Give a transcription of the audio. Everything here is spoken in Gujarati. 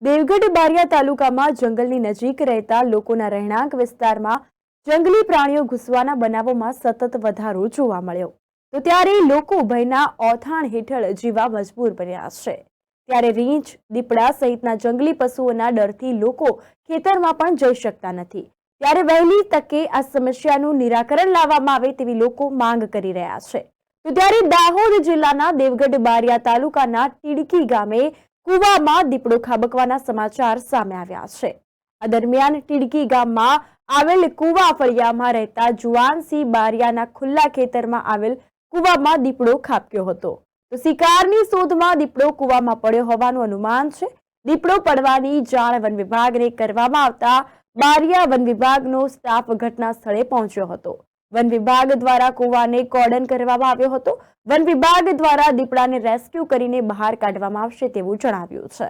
દેવગઢ બારિયા તાલુકામાં જંગલની નજીક રહેતા લોકોના રહેણાંક વિસ્તારમાં જંગલી પ્રાણીઓ ઘૂસવાના બનાવોમાં સતત વધારો જોવા મળ્યો તો ત્યારે લોકો ભયના ઓથાણ હેઠળ જીવવા મજબૂર બન્યા છે। ત્યારે રીંછ, દીપડા સહિતના જંગલી પશુઓના ડરથી લોકો ખેતરમાં પણ જઈ શકતા નથી। ત્યારે વહેલી તકે આ સમસ્યાનું નિરાકરણ લાવવામાં આવે તેવી લોકો માંગ કરી રહ્યા છે। તો ત્યારે દાહોદ જિલ્લાના દેવગઢ બારિયા તાલુકાના ટીડકી ગામે કૂવામાં દીપડો ખાબકવાના સમાચાર સામે આવ્યા છે। આ દરમિયાન ટીડકી ગામમાં આવેલ કૂવા ફળિયામાં રહેતા જુવાનસિંહ બારિયાના ખુલ્લા ખેતરમાં આવેલ કૂવામાં દીપડો ખાબક્યો હતો। તો શિકારની શોધમાં દીપડો કૂવામાં પડ્યો હોવાનું અનુમાન છે। દીપડો પડવાની જાણ વન વિભાગને કરવામાં આવતા બારિયા વન વિભાગનો સ્ટાફ ઘટના સ્થળે પહોંચ્યો હતો। વન વિભાગ દ્વારા કૂવાને કોર્ડન કરવામાં આવ્યો હતો। વન વિભાગ દ્વારા દીપડાને રેસ્ક્યુ કરીને બહાર કાઢવામાં આવશે તેવું જણાવ્યું છે।